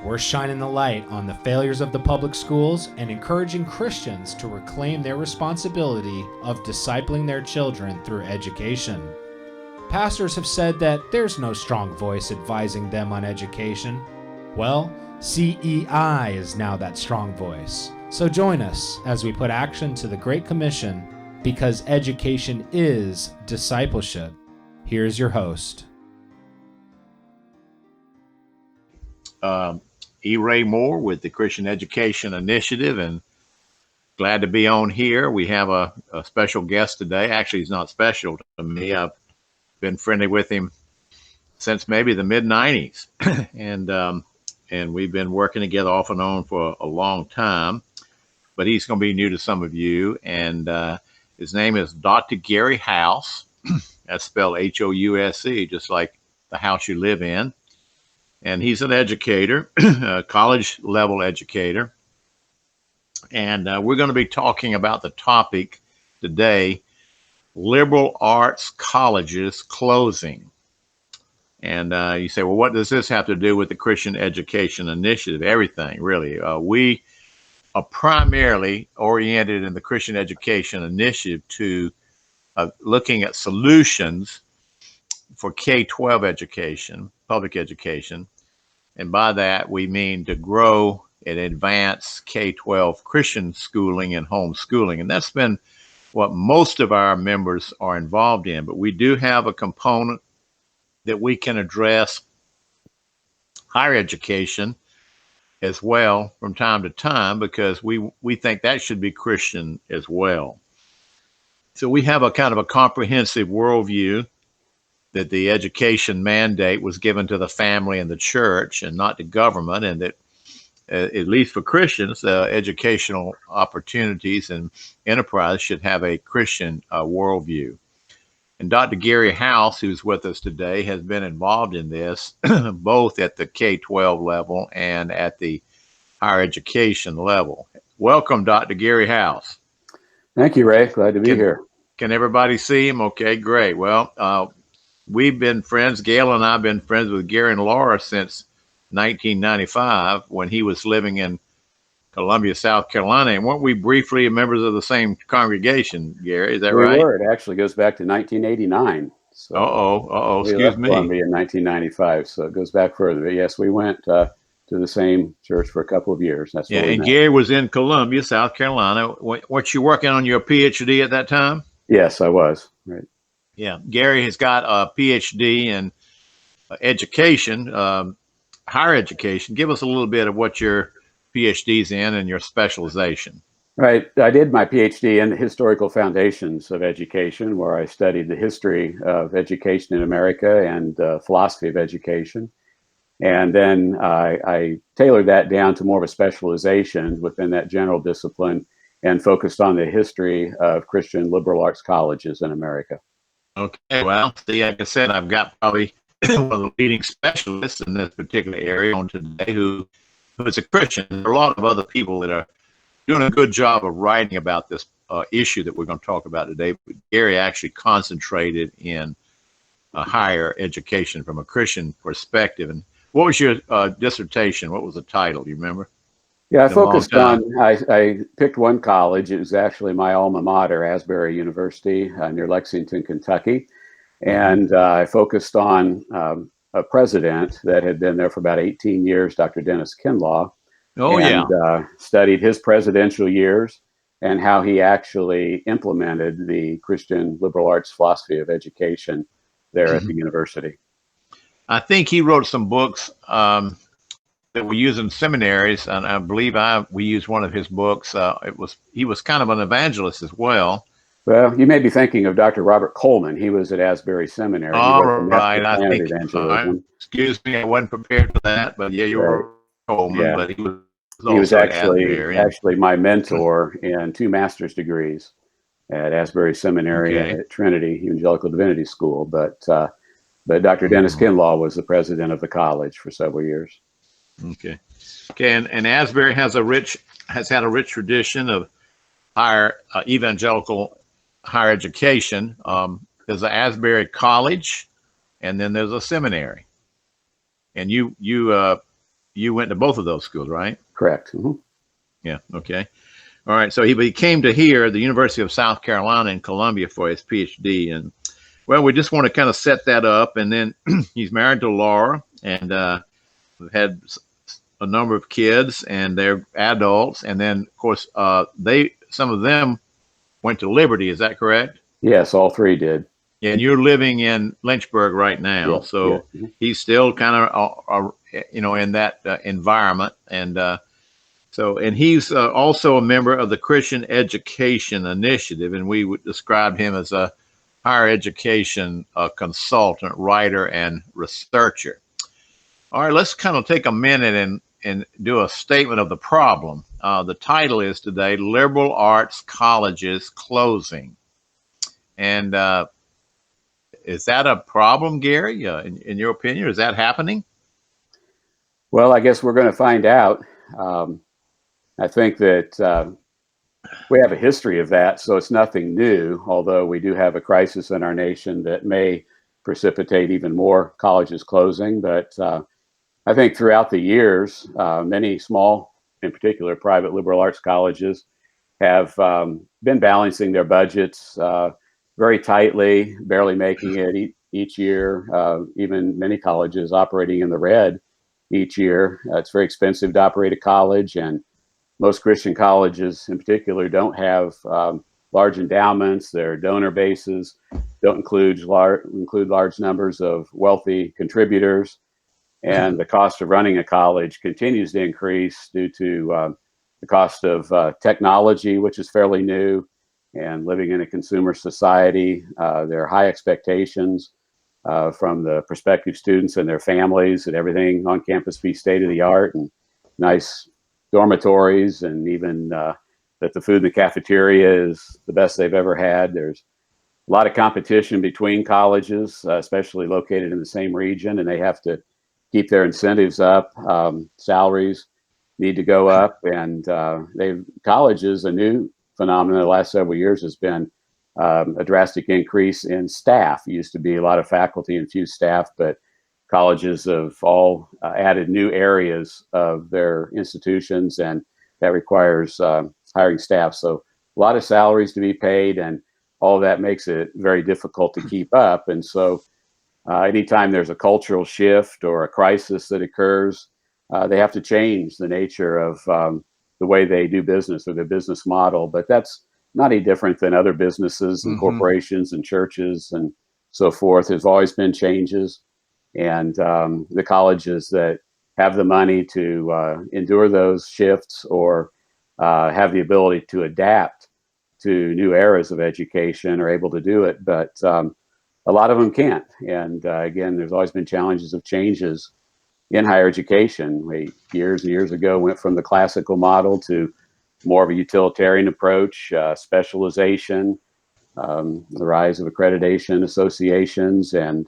We're shining the light on the failures of the public schools and encouraging Christians to reclaim their responsibility of discipling their children through education. Pastors have said that there's no strong voice advising them on education. Well, CEI is now that strong voice. So join us as we put action to the Great Commission, because education is discipleship. Here's your host. E. Ray Moore with the Christian Education Initiative, and glad to be on here. We have a special guest today. Actually, he's not special to me. I've been friendly with him since maybe the mid '90s, and we've been working together off and on for a long time. But he's going to be new to some of you, and his name is Dr. Gary House. That's spelled House, just like the house you live in. And he's an educator, a college level educator. And we're going to be talking about the topic today, liberal arts colleges closing. And you say, well, what does this have to do with the Christian Education Initiative? Everything, really. We are primarily oriented in the Christian Education Initiative to looking at solutions for K-12 education, public education. And by that, we mean to grow and advance K-12 Christian schooling and homeschooling. And that's been what most of our members are involved in. But we do have a component that we can address higher education as well from time to time, because we think that should be Christian as well. So we have a kind of a comprehensive worldview that the education mandate was given to the family and the church and not to government, and that at least for Christians, educational opportunities and enterprise should have a Christian worldview. And Dr. Gary House, who's with us today, has been involved in this both at the K-12 level and at the higher education level. Welcome, Dr. Gary House. Thank you, Ray. Glad to be here. Can everybody see him? Okay, great. Well, we've been friends. Gail and I have been friends with Gary and Laura since 1995 when he was living in Columbia, South Carolina. And weren't we briefly members of the same congregation, Gary? Is that right? We were. It actually goes back to 1989. So excuse me. Columbia in 1995, so it goes back further. But yes, we went to the same church for a couple of years. That's yeah, and Gary was in Columbia, South Carolina. Weren't you working on your PhD at that time? Yes, I was. Right. Yeah, Gary has got a PhD in education, higher education. Give us a little bit of what your PhD's in and your specialization. Right. I did my PhD in the historical foundations of education, where I studied the history of education in America and philosophy of education. And then I tailored that down to more of a specialization within that general discipline and focused on the history of Christian liberal arts colleges in America. Okay, well, see, like I said, I've got probably one of the leading specialists in this particular area on today who is a Christian. There are a lot of other people that are doing a good job of writing about this issue that we're going to talk about today. But Gary actually concentrated in higher education from a Christian perspective. And what was your dissertation? What was the title? Do you remember? Yeah, I picked one college. It was actually my alma mater, Asbury University, near Lexington, Kentucky. And I focused on a president that had been there for about 18 years, Dr. Dennis Kinlaw. Studied his presidential years and how he actually implemented the Christian liberal arts philosophy of education there at the university. I think he wrote some books that we use in seminaries, and I believe we used one of his books. He was kind of an evangelist as well. Well, you may be thinking of Dr. Robert Coleman. He was at Asbury Seminary. All right, I think. Excuse me, I wasn't prepared for that, but yeah, you were Coleman, yeah. But he was actually my mentor in 2 master's degrees at Asbury Seminary at Trinity Evangelical Divinity School. But Dr. Dennis Kinlaw was the president of the college for several years. Okay, and Asbury has had a rich tradition of higher evangelical higher education. There's an Asbury College, and then there's a seminary. And you you went to both of those schools, right? Correct. Mm-hmm. Yeah. Okay. All right. So he came to here, the University of South Carolina in Columbia, for his PhD. And well, we just want to kind of set that up. And then he's married to Laura, and we've had a number of kids, and they're adults. And then, of course, some of them went to Liberty. Is that correct? Yes, all three did. Yeah, and you're living in Lynchburg right now, Yeah, so yeah. Mm-hmm. he's still kind of, in that environment, and and he's also a member of the Christian Education Initiative, and we would describe him as a higher education consultant, writer, and researcher. All right, let's kind of take a minute and do a statement of the problem. The title is today, Liberal Arts Colleges Closing. And is that a problem, Gary, in your opinion? Is that happening? Well, I guess we're going to find out. I think that we have a history of that, so it's nothing new, although we do have a crisis in our nation that may precipitate even more colleges closing. But I think throughout the years, many small, in particular private liberal arts colleges, have been balancing their budgets very tightly, barely making it each year. Even many colleges operating in the red each year. It's very expensive to operate a college, and most Christian colleges in particular don't have large endowments. Their donor bases don't include large numbers of wealthy contributors. And the cost of running a college continues to increase due to the cost of technology, which is fairly new, and living in a consumer society. There are high expectations from the prospective students and their families that everything on campus be state of the art and nice dormitories, and even that the food in the cafeteria is the best they've ever had. There's a lot of competition between colleges, especially located in the same region, and they have to keep their incentives up. Salaries need to go up, and colleges, a new phenomenon the last several years has been a drastic increase in staff. It used to be a lot of faculty and few staff, but colleges have all added new areas of their institutions, and that requires hiring staff. So a lot of salaries to be paid, and all of that makes it very difficult to keep up. And so anytime there's a cultural shift or a crisis that occurs, they have to change the nature of the way they do business or their business model. But that's not any different than other businesses and corporations and churches and so forth. There's always been changes. And the colleges that have the money to endure those shifts or have the ability to adapt to new eras of education are able to do it. But a lot of them can't. And again, there's always been challenges of changes in higher education. We, years and years ago, went from the classical model to more of a utilitarian approach, specialization, the rise of accreditation associations, and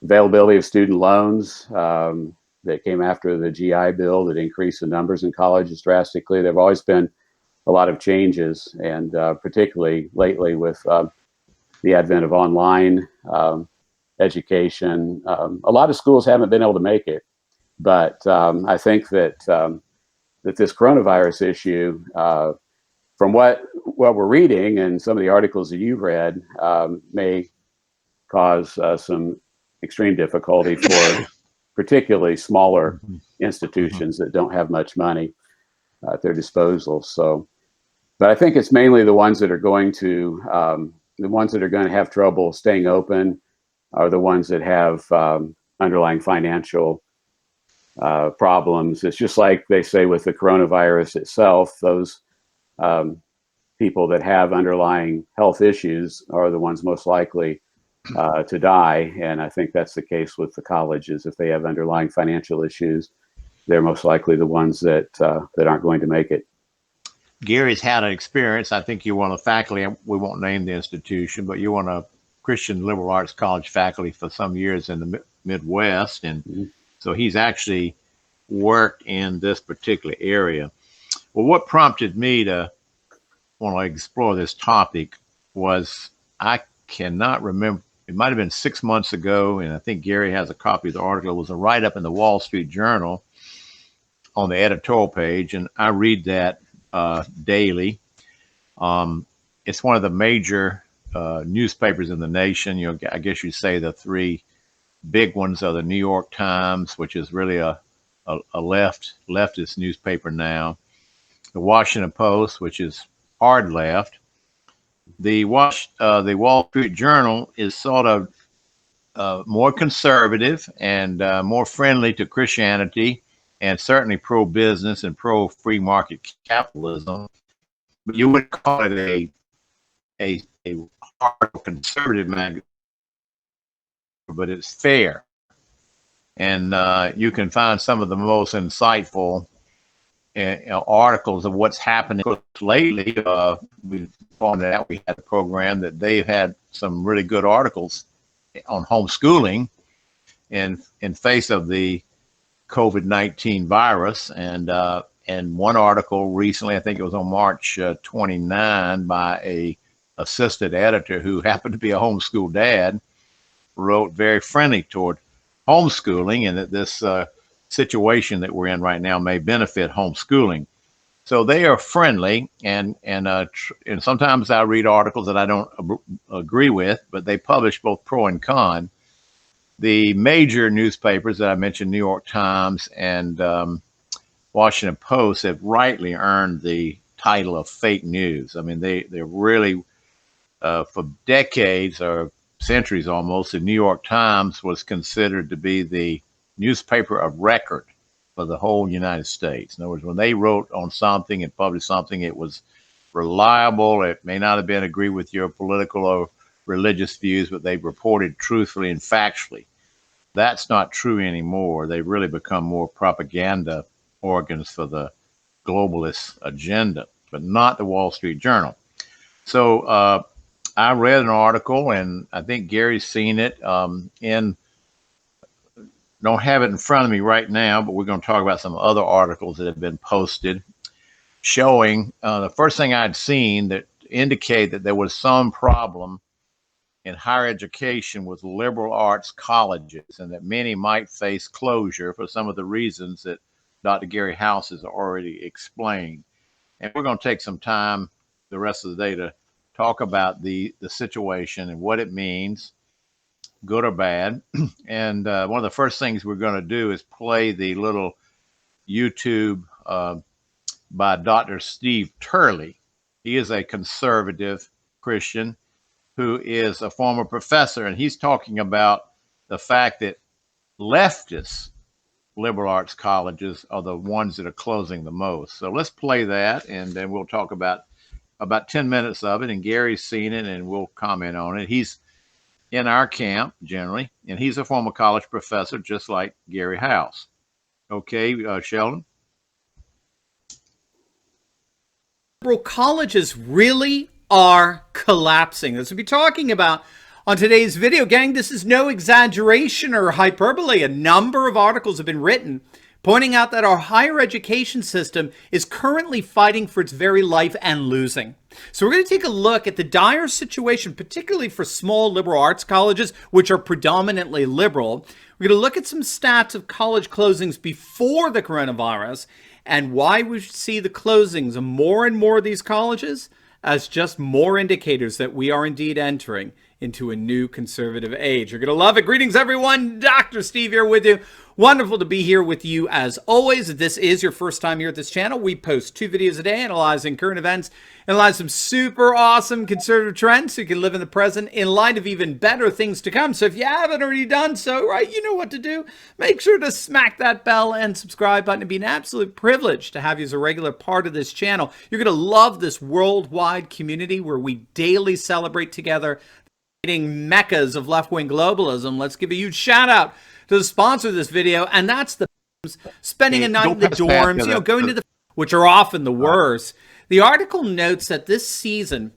availability of student loans that came after the GI Bill that increased the numbers in colleges drastically. There have always been a lot of changes, and particularly lately with the advent of online education, a lot of schools haven't been able to make it. But I think that that this coronavirus issue, from what we're reading and some of the articles that you've read, may cause some extreme difficulty for particularly smaller institutions that don't have much money at their disposal. So, but I think it's mainly the ones that are going to have trouble staying open are the ones that have underlying financial problems. It's just like they say with the coronavirus itself, those people that have underlying health issues are the ones most likely to die. And I think that's the case with the colleges. If they have underlying financial issues, they're most likely the ones that aren't going to make it. Gary's had an experience. I think you were on a faculty, we won't name the institution, but you were on a Christian liberal arts college faculty for some years in the Midwest. And so he's actually worked in this particular area. Well, what prompted me to want to explore this topic was I cannot remember. It might have been 6 months ago, and I think Gary has a copy of the article. It was a write-up in the Wall Street Journal on the editorial page, and I read that daily. It's one of the major newspapers in the nation. I guess you'd say the three big ones are the New York Times, which is really a leftist newspaper now, the Washington Post, which is hard left. The Wall Street Journal is sort of more conservative and more friendly to Christianity, and certainly pro-business and pro-free market capitalism. But you wouldn't call it a hard conservative magazine, but it's fair. And you can find some of the most insightful articles of what's happening lately. We found out we had a program that they've had some really good articles on homeschooling in face of the COVID-19 virus. And one article recently, I think it was on March 29, by a assistant editor who happened to be a homeschool dad, wrote very friendly toward homeschooling, and that this situation that we're in right now may benefit homeschooling. So they are friendly, and sometimes I read articles that I don't agree with, but they publish both pro and con. The major newspapers that I mentioned, New York Times and Washington Post, have rightly earned the title of fake news. I mean, they're really, for decades or centuries almost, the New York Times was considered to be the newspaper of record for the whole United States. In other words, when they wrote on something and published something, it was reliable. It may not have been agree with your political or religious views, but they reported truthfully and factually. That's not true anymore. They've really become more propaganda organs for the globalist agenda, but not the Wall Street Journal. So I read an article, and I think Gary's seen it. Don't have it in front of me right now, but we're going to talk about some other articles that have been posted showing the first thing I'd seen that indicate that there was some problem in higher education with liberal arts colleges, and that many might face closure for some of the reasons that Dr. Gary House has already explained. And we're going to take some time the rest of the day to talk about the situation and what it means, good or bad. And one of the first things we're going to do is play the little YouTube by Dr. Steve Turley. He is a conservative Christian who is a former professor, and he's talking about the fact that leftist liberal arts colleges are the ones that are closing the most. So let's play that, and then we'll talk about 10 minutes of it, and Gary's seen it, and we'll comment on it. He's in our camp generally, and he's a former college professor, just like Gary House. Okay, Sheldon? Liberal colleges really are collapsing. That's what we'll be talking about on today's video. Gang, this is no exaggeration or hyperbole. A number of articles have been written pointing out that our higher education system is currently fighting for its very life and losing. So we're going to take a look at the dire situation, particularly for small liberal arts colleges, which are predominantly liberal. We're going to look at some stats of college closings before the coronavirus and why we see the closings of more and more of these colleges as just more indicators that we are indeed entering into a new conservative age. You're going to love it. Greetings, everyone. Dr. Steve here with you. Wonderful to be here with you as always. If this is your first time here at this channel, we post 2 videos a day analyzing current events, analyze some super awesome conservative trends so you can live in the present in light of even better things to come. So if you haven't already done so, right, you know what to do. Make sure to smack that bell and subscribe button. It'd be an absolute privilege to have you as a regular part of this channel. You're going to love this worldwide community where we daily celebrate together meccas of left-wing globalism. Let's give a huge shout out to the sponsor of this video, and that's the spending a night in the dorms, going to the, which are often the worst. The article notes that this season,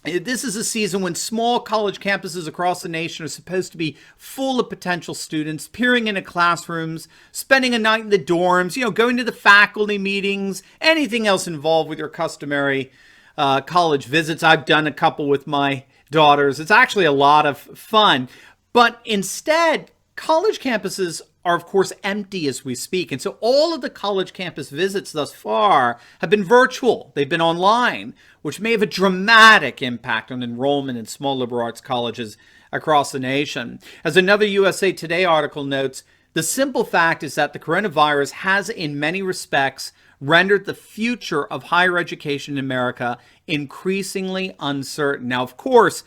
this is a season when small college campuses across the nation are supposed to be full of potential students, peering into classrooms, spending a night in the dorms, going to the faculty meetings, anything else involved with your customary college visits. I've done a couple with my daughters. It's actually a lot of fun. But instead, college campuses are, of course, empty as we speak. And so all of the college campus visits thus far have been virtual. They've been online, which may have a dramatic impact on enrollment in small liberal arts colleges across the nation. As another USA Today article notes, the simple fact is that the coronavirus has, in many respects, rendered the future of higher education in America increasingly uncertain. Now, of course,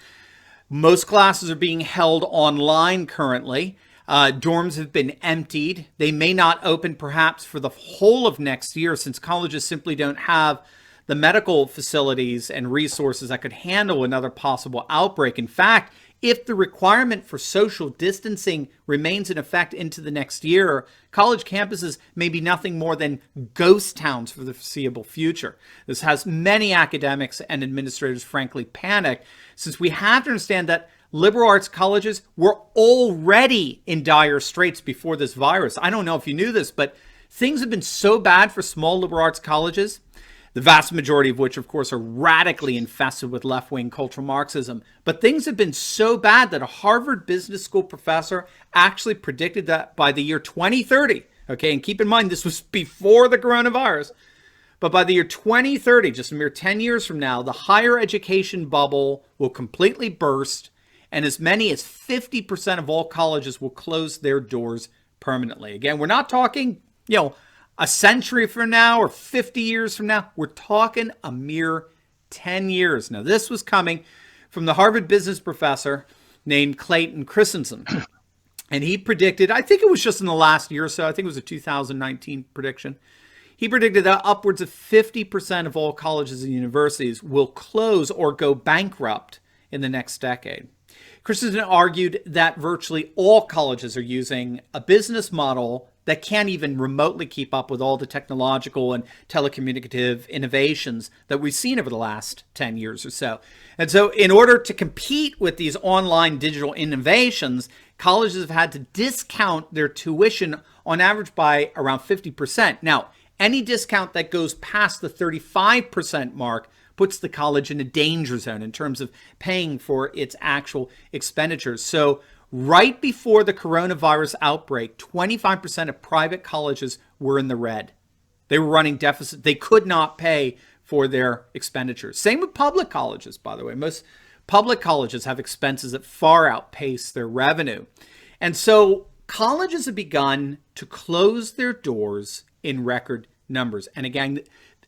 most classes are being held online currently. Dorms have been emptied. They may not open perhaps for the whole of next year, since colleges simply don't have the medical facilities and resources that could handle another possible outbreak. In fact, if the requirement for social distancing remains in effect into the next year, college campuses may be nothing more than ghost towns for the foreseeable future. This has many academics and administrators frankly panicked, since we have to understand that liberal arts colleges were already in dire straits before this virus. I don't know if you knew this, but things have been so bad for small liberal arts colleges, the vast majority of which, of course, are radically infested with left-wing cultural Marxism. But things have been so bad that a Harvard Business School professor actually predicted that by the year 2030, okay, and keep in mind this was before the coronavirus, but by the year 2030, just a mere 10 years from now, the higher education bubble will completely burst, and as many as 50% of all colleges will close their doors permanently. Again, we're not talking, a century from now or 50 years from now. We're talking a mere 10 years. Now, this was coming from the Harvard business professor named Clayton Christensen. And he predicted, I think it was just in the last year or so, I think it was a 2019 prediction. He predicted that upwards of 50% of all colleges and universities will close or go bankrupt in the next decade. Christensen argued that virtually all colleges are using a business model that can't even remotely keep up with all the technological and telecommunicative innovations that we've seen over the last 10 years or so. And so in order to compete with these online digital innovations, colleges have had to discount their tuition on average by around 50%. Now, any discount that goes past the 35% mark puts the college in a danger zone in terms of paying for its actual expenditures. So right before the coronavirus outbreak, 25% of private colleges were in the red. They were running deficit. They could not pay for their expenditures. Same with public colleges, by the way. Most public colleges have expenses that far outpace their revenue. And so colleges have begun to close their doors in record numbers. And again,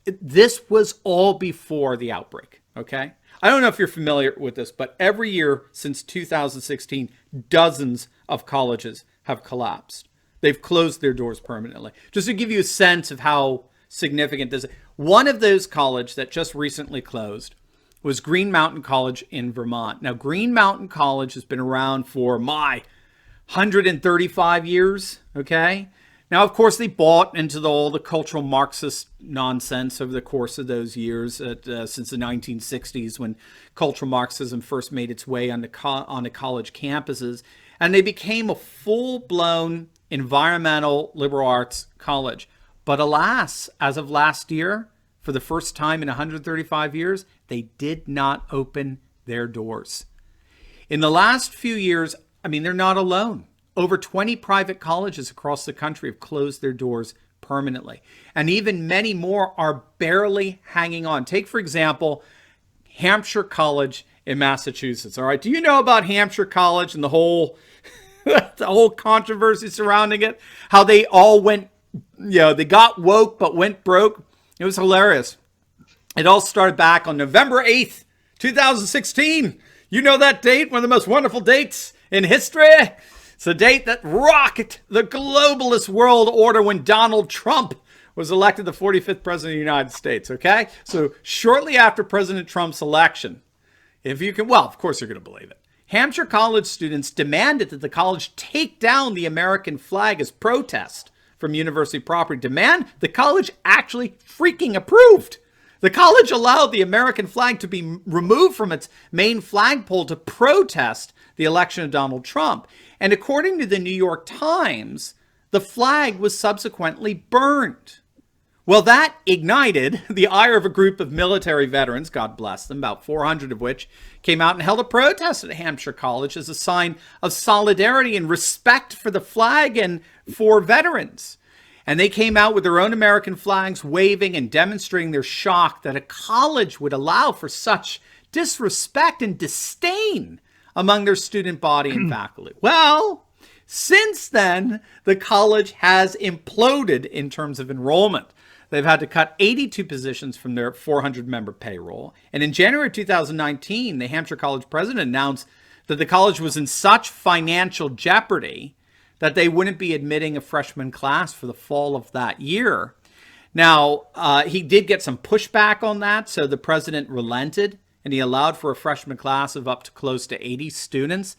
this was all before the outbreak, okay? I don't know if you're familiar with this, but every year since 2016, dozens of colleges have collapsed. They've closed their doors permanently. Just to give you a sense of how significant this is. One of those colleges that just recently closed was Green Mountain College in Vermont. Now, Green Mountain College has been around for 135 years, okay? Now, of course, they bought into all the cultural Marxist nonsense over the course of those years, since the 1960s, when cultural Marxism first made its way onto college campuses. And they became a full-blown environmental liberal arts college. But alas, as of last year, for the first time in 135 years, they did not open their doors. In the last few years, they're not alone. Over 20 private colleges across the country have closed their doors permanently. And even many more are barely hanging on. Take, for example, Hampshire College in Massachusetts. All right. Do you know about Hampshire College and the whole controversy surrounding it? How they all went, they got woke but went broke. It was hilarious. It all started back on November 8th, 2016. You know that date, one of the most wonderful dates in history. It's a date that rocked the globalist world order when Donald Trump was elected the 45th president of the United States, okay? So shortly after President Trump's election, of course you're going to believe it, Hampshire College students demanded that the college take down the American flag as protest from university property. The college actually freaking approved. The college allowed the American flag to be removed from its main flagpole to protest the election of Donald Trump. And according to the New York Times, the flag was subsequently burned. Well, that ignited the ire of a group of military veterans, God bless them, about 400 of which came out and held a protest at Hampshire College as a sign of solidarity and respect for the flag and for veterans. And they came out with their own American flags, waving and demonstrating their shock that a college would allow for such disrespect and disdain among their student body and faculty. Well, since then, the college has imploded in terms of enrollment. They've had to cut 82 positions from their 400-member payroll. And in January 2019, the Hampshire College president announced that the college was in such financial jeopardy that they wouldn't be admitting a freshman class for the fall of that year. Now, he did get some pushback on that, so the president relented, and he allowed for a freshman class of up to close to 80 students.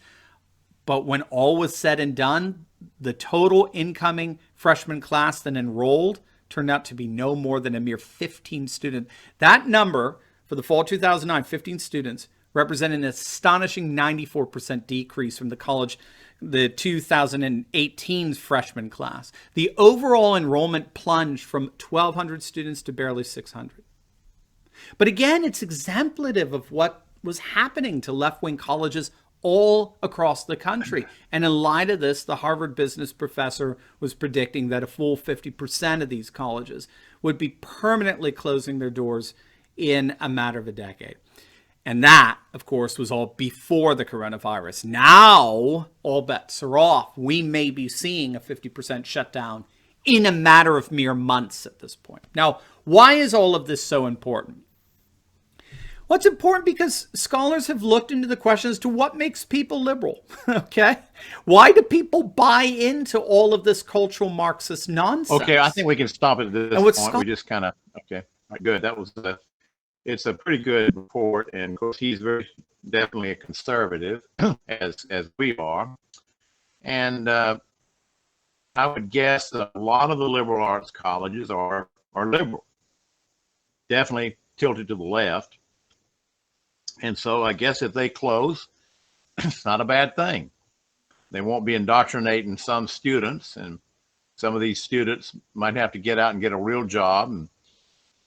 But when all was said and done, the total incoming freshman class that enrolled turned out to be no more than a mere 15 students. That number for the fall 2009, 15 students, represented an astonishing 94% decrease from the 2018 freshman class. The overall enrollment plunged from 1,200 students to barely 600. But again, it's exemplative of what was happening to left-wing colleges all across the country. And in light of this, the Harvard business professor was predicting that a full 50% of these colleges would be permanently closing their doors in a matter of a decade. And that, of course, was all before the coronavirus. Now, all bets are off. We may be seeing a 50% shutdown in a matter of mere months at this point. Now, why is all of this so important? Well, it's important because scholars have looked into the question as to what makes people liberal, okay? Why do people buy into all of this cultural Marxist nonsense? Okay, I think we can stop at this point. We just kind of, okay, all right, good. That was it's a pretty good report, and of course he's very definitely a conservative, as we are, and I would guess that a lot of the liberal arts colleges are liberal, definitely tilted to the left. And so I guess if they close, it's not a bad thing. They won't be indoctrinating some students, and some of these students might have to get out and get a real job and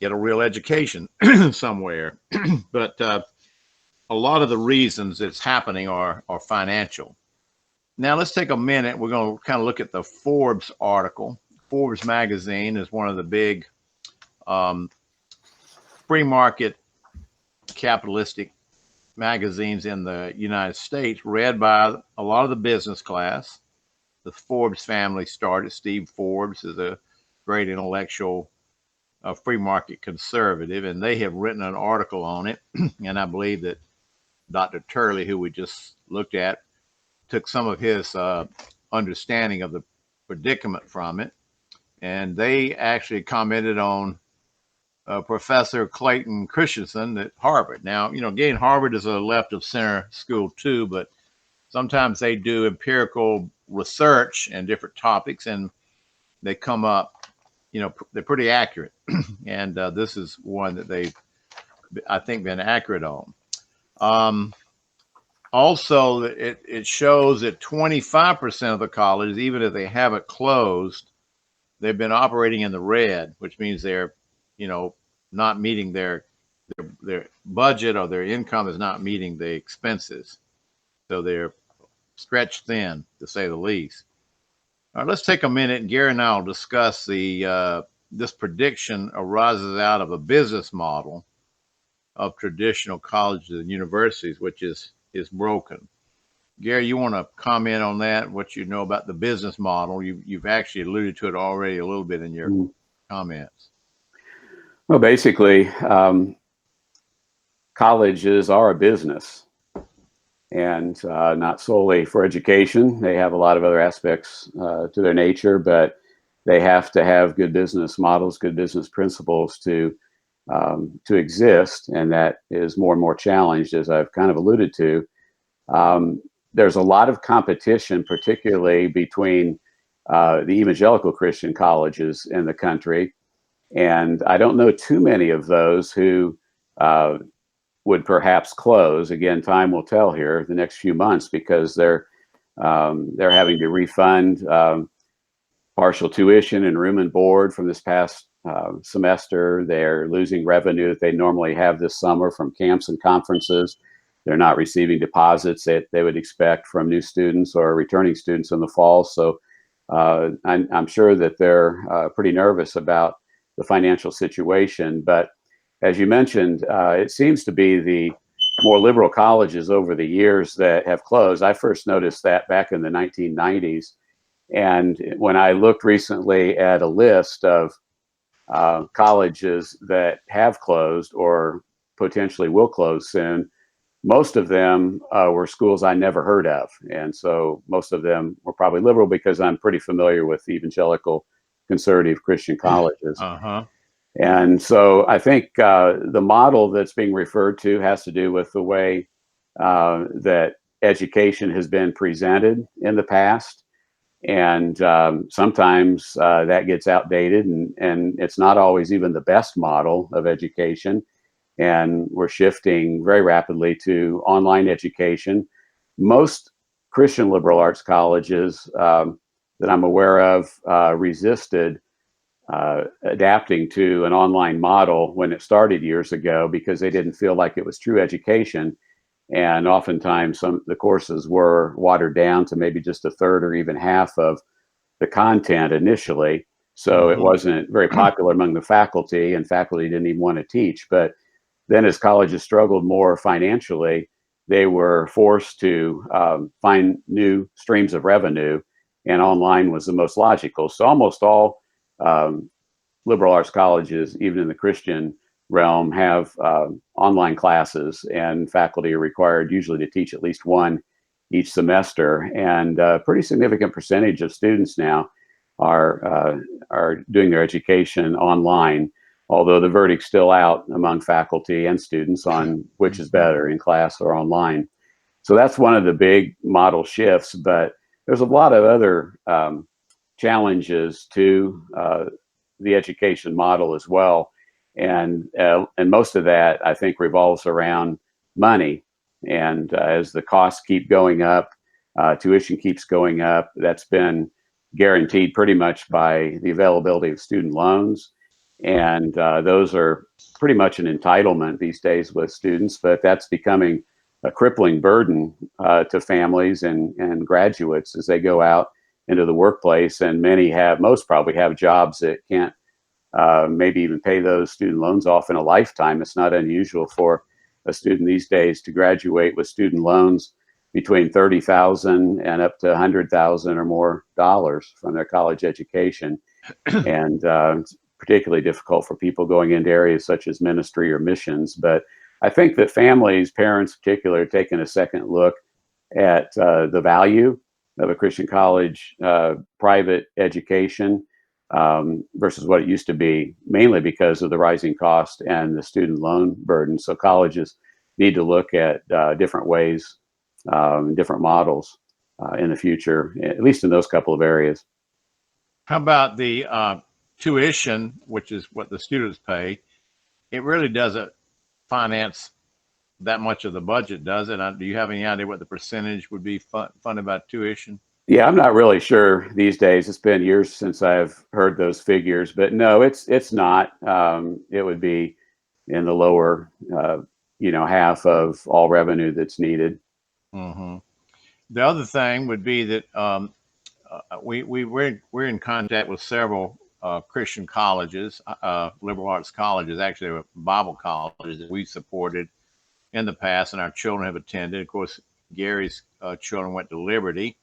get a real education somewhere. But a lot of the reasons it's happening are financial. Now let's take a minute. We're going to kind of look at the Forbes article. Forbes magazine is one of the big free market capitalistic magazines in the United States, read by a lot of the business class. The Forbes family started. Steve Forbes is a great intellectual free market conservative, and they have written an article on it. And I believe that Dr. Turley, who we just looked at, took some of his understanding of the predicament from it. And they actually commented on Professor Clayton Christensen at Harvard. Now, again, Harvard is a left of center school too, but sometimes they do empirical research and different topics, and they come up, they're pretty accurate. And this is one that they've, I think, been accurate on. Also, it shows that 25% of the colleges, even if they haven't closed, they've been operating in the red, which means they're not meeting their budget, or their income is not meeting the expenses. So they're stretched thin, to say the least. All right, let's take a minute, and Gary and I will discuss this prediction arises out of a business model of traditional colleges and universities, which is broken. Gary, you want to comment on that, what you know about the business model? You've actually alluded to it already a little bit in your comments. Well, basically, colleges are a business, and not solely for education. They have a lot of other aspects to their nature, but they have to have good business models, good business principles to exist, and that is more and more challenged, as I've kind of alluded to. There's a lot of competition, particularly between the evangelical Christian colleges in the country. And I don't know too many of those who would perhaps close. Again, time will tell here the next few months, because they're having to refund partial tuition and room and board from this past semester. They're losing revenue that they normally have this summer from camps and conferences. They're not receiving deposits that they would expect from new students or returning students in the fall. So I'm sure that they're pretty nervous about the financial situation. But as you mentioned, it seems to be the more liberal colleges over the years that have closed. I first noticed that back in the 1990s. And when I looked recently at a list of colleges that have closed or potentially will close soon, most of them were schools I never heard of. And so most of them were probably liberal because I'm pretty familiar with evangelical conservative Christian colleges. Uh-huh. And so I think the model that's being referred to has to do with the way that education has been presented in the past. And sometimes that gets outdated, and it's not always even the best model of education. And we're shifting very rapidly to online education. Most Christian liberal arts colleges that I'm aware of resisted adapting to an online model when it started years ago because they didn't feel like it was true education. And oftentimes the courses were watered down to maybe just a third or even half of the content initially. So it wasn't very popular among the faculty, and faculty didn't even want to teach. But then as colleges struggled more financially, they were forced to find new streams of revenue, and online was the most logical. So almost all liberal arts colleges, even in the Christian realm, have online classes, and faculty are required usually to teach at least one each semester. And a pretty significant percentage of students now are doing their education online, although the verdict's still out among faculty and students on which is better, in class or online. So that's one of the big model shifts, but there's a lot of other challenges to the education model as well. And most of that, I think, revolves around money. And as the costs keep going up, tuition keeps going up. That's been guaranteed pretty much by the availability of student loans. And those are pretty much an entitlement these days with students, but that's becoming a crippling burden to families and graduates as they go out into the workplace. And most probably have jobs that can't maybe even pay those student loans off in a lifetime. It's not unusual for a student these days to graduate with student loans between $30,000 and up to $100,000 or more dollars from their college education. And it's particularly difficult for people going into areas such as ministry or missions. But I think that families, parents in particular, are taking a second look at the value of a Christian college private education versus what it used to be, mainly because of the rising cost and the student loan burden. So colleges need to look at different ways, different models in the future, at least in those couple of areas. How about the tuition, which is what the students pay? It really doesn't finance that much of the budget, does it? Do you have any idea what the percentage would be funded by tuition? Yeah, I'm not really sure these days. It's been years since I've heard those figures, but no, it's not. It would be in the lower, half of all revenue that's needed. Mm-hmm. The other thing would be that we're in contact with several Christian colleges, liberal arts colleges, actually Bible colleges that we supported in the past, and our children have attended. Of course, Gary's children went to Liberty,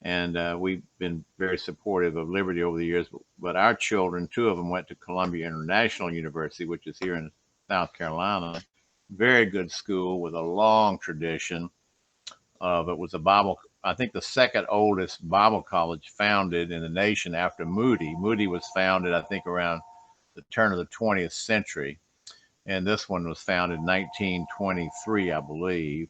and we've been very supportive of Liberty over the years. But our children, two of them, went to Columbia International University, which is here in South Carolina. Very good school with a long tradition. It was a Bible, I think the second oldest Bible college founded in the nation after Moody. Moody was founded, I think, around the turn of the 20th century. And this one was founded in 1923, I believe.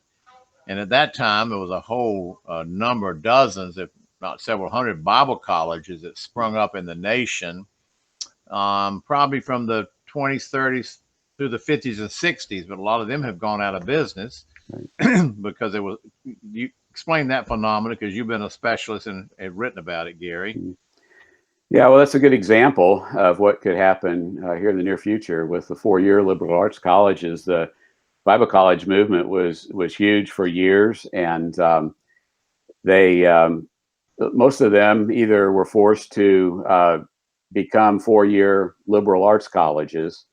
And at that time, there was a whole number, dozens, if not several hundred Bible colleges that sprung up in the nation, probably from the 20s, 30s through the 50s and 60s. But a lot of them have gone out of business because it was. You explain that phenomenon because you've been a specialist and have written about it, Gary. Yeah, well, that's a good example of what could happen here in the near future with the four-year liberal arts colleges. The Bible college movement was huge for years, and they most of them either were forced to become four-year liberal arts colleges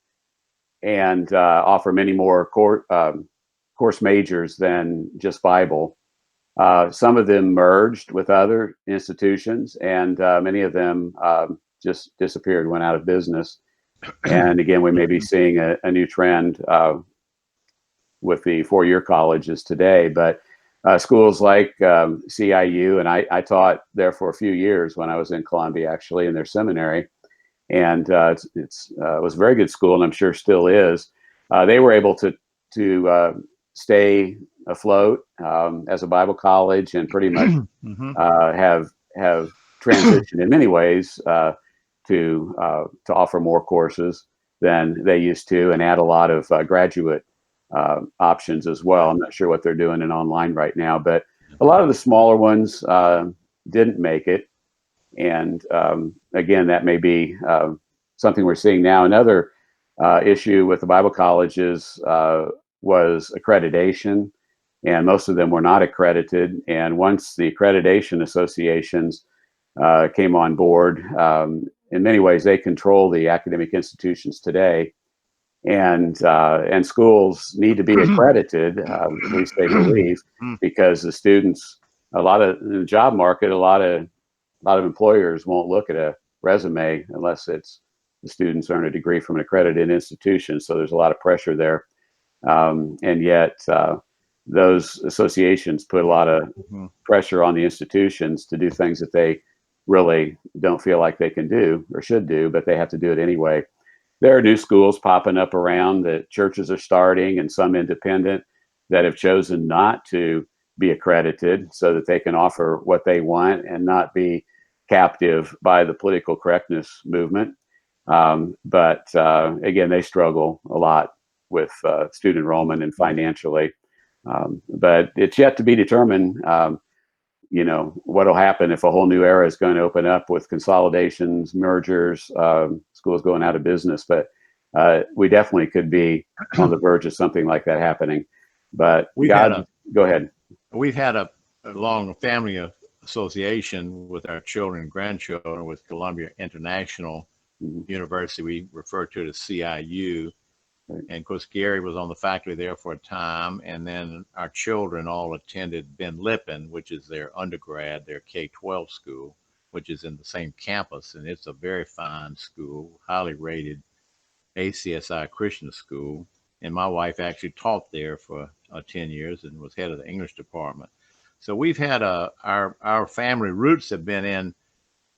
and offer many more course majors than just Bible. Some of them merged with other institutions, and many of them just disappeared, went out of business. And again, we may be seeing a new trend with the four-year colleges today. But schools like CIU, and I taught there for a few years when I was in Columbia, actually, in their seminary. And it was a very good school, and I'm sure still is. They were able to stay afloat as a Bible college, and pretty much have transitioned in many ways to offer more courses than they used to, and add a lot of graduate options as well. I'm not sure what they're doing in online right now, but a lot of the smaller ones didn't make it. And again, that may be something we're seeing now. Another issue with the Bible colleges was accreditation, and most of them were not accredited. And once the accreditation associations came on board, in many ways they control the academic institutions today. And schools need to be accredited, at least they believe, because the students, in the job market, a lot of employers won't look at a resume unless the students earn a degree from an accredited institution. So there's a lot of pressure there. And yet those associations put a lot of pressure on the institutions to do things that they really don't feel like they can do or should do, but they have to do it anyway. There are new schools popping up around that churches are starting, and some independent that have chosen not to be accredited so that they can offer what they want and not be captive by the political correctness movement. But again, they struggle a lot with student enrollment and financially. But it's yet to be determined, what will happen if a whole new era is going to open up with consolidations, mergers, schools going out of business. But we definitely could be on the verge of something like that happening. But go ahead. We've had a long family association with our children and grandchildren with Columbia International University. We refer to it as CIU. And of course, Gary was on the faculty there for a time. And then our children all attended Ben Lippen, which is their undergrad, their K-12 school, which is in the same campus. And it's a very fine school, highly rated ACSI Christian school. And my wife actually taught there for 10 years and was head of the English department. So we've had our family roots have been in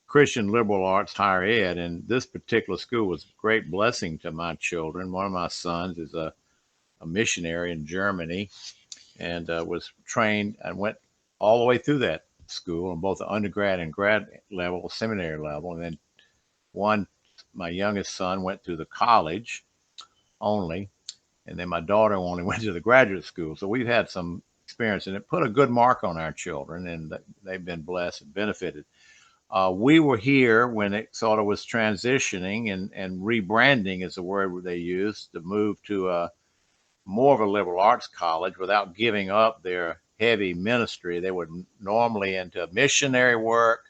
Christian liberal arts higher ed, and this particular school was a great blessing to my children. One of my sons is a missionary in Germany, and was trained and went all the way through that school on both the undergrad and grad level, seminary level. And then my youngest son went through the college only, and then my daughter only went to the graduate school. So we've had some experience, and it put a good mark on our children, and they've been blessed and benefited. We were here when it sort of was transitioning and rebranding is the word they used, to move to more of a liberal arts college without giving up their heavy ministry. They were normally into missionary work,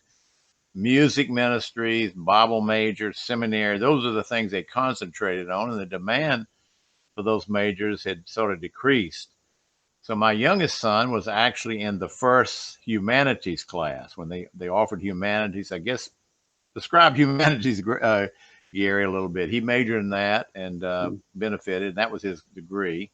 music ministries, Bible majors, seminary. Those are the things they concentrated on, and the demand for those majors had sort of decreased. So my youngest son was actually in the first humanities class when they offered humanities. I guess describe humanities, Gary, a little bit. He majored in that and benefited. That was his degree.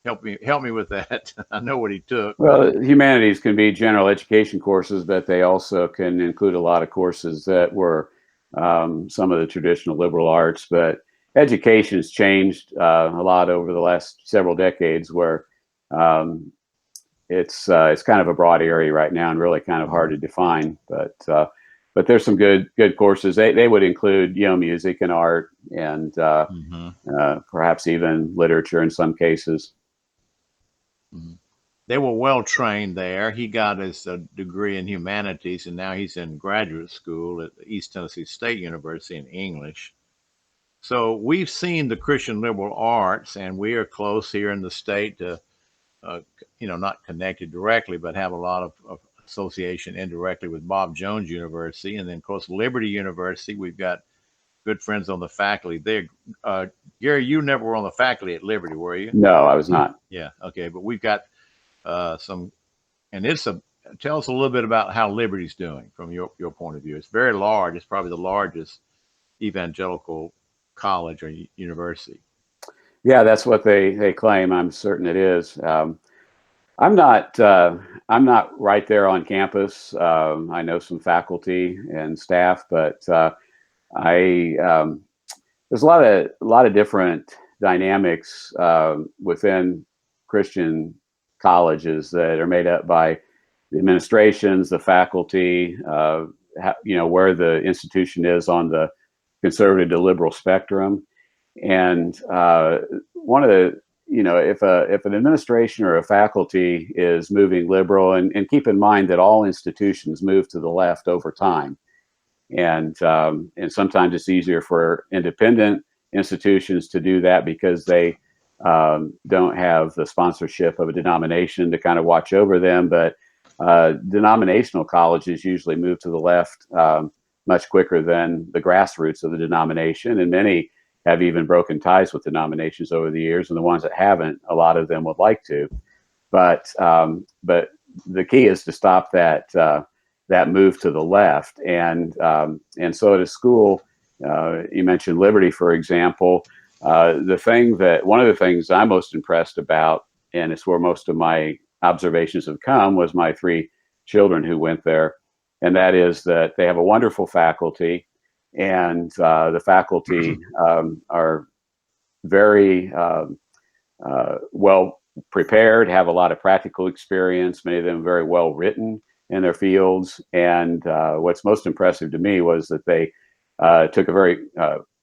Help me with that. I know what he took. Well, humanities can be general education courses, but they also can include a lot of courses that were some of the traditional liberal arts. But education has changed a lot over the last several decades, where it's kind of a broad area right now and really kind of hard to define. But there's some good courses. They would include music and art and perhaps even literature in some cases. they were well trained there. He got his degree in humanities, and now he's in graduate school at East Tennessee State University in English. So we've seen the Christian liberal arts, and we are close here in the state to, uh, not connected directly, but have a lot of association indirectly with Bob Jones University. And then, of course, Liberty University, we've got good friends on the faculty there. Gary, you never were on the faculty at Liberty, were you? No, I was not. Yeah. Okay. But we've got some, and tell us a little bit about how Liberty's doing from your point of view. It's very large. It's probably the largest evangelical college or university. Yeah, that's what they claim. I'm certain it is. I'm not right there on campus. I know some faculty and staff, but there's a lot of different dynamics within Christian colleges that are made up by the administrations, the faculty, where the institution is on the conservative to liberal spectrum. And one of the, if an administration or a faculty is moving liberal, and keep in mind that all institutions move to the left over time, and sometimes it's easier for independent institutions to do that because they don't have the sponsorship of a denomination to kind of watch over them. But denominational colleges usually move to the left much quicker than the grassroots of the denomination, and many have even broken ties with denominations over the years, and the ones that haven't, a lot of them would like to. But the key is to stop that move to the left, and so at a school, you mentioned Liberty, for example. One of the things I'm most impressed about, and it's where most of my observations have come, was my 3 children who went there, and that is that they have a wonderful faculty, and the faculty are very well prepared, have a lot of practical experience, many of them very well written in their fields. And what's most impressive to me was that they took a very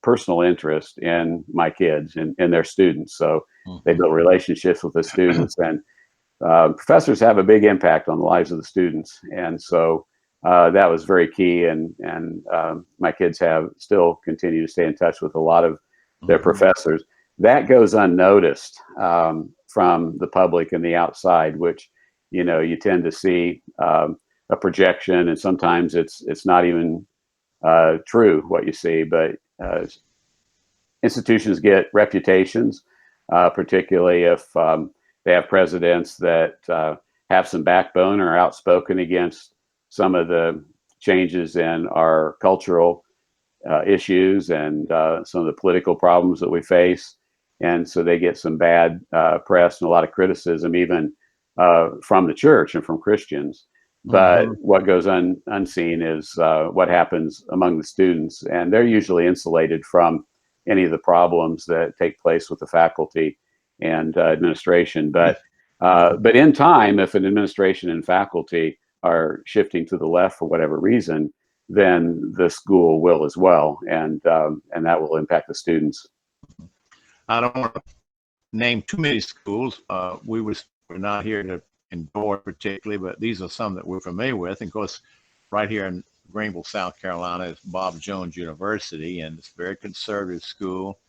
personal interest in my kids and their students. So they built relationships with the students, and professors have a big impact on the lives of the students. And so that was very key. And my kids still continue to stay in touch with a lot of their professors. That goes unnoticed from the public and the outside, which, you tend to see a projection, and sometimes it's not even true what you see. But institutions get reputations, particularly if they have presidents that have some backbone or are outspoken against some of the changes in our cultural issues and some of the political problems that we face. And so they get some bad press and a lot of criticism, even from the church and from Christians. But what goes unseen is what happens among the students, and they're usually insulated from any of the problems that take place with the faculty and administration. But in time, if an administration and faculty are shifting to the left for whatever reason, then the school will as well, and that will impact the students. I don't want to name too many schools. We're not here to endorse particularly, but these are some that we're familiar with. And of course, right here in Greenville, South Carolina, is Bob Jones University, and it's a very conservative school,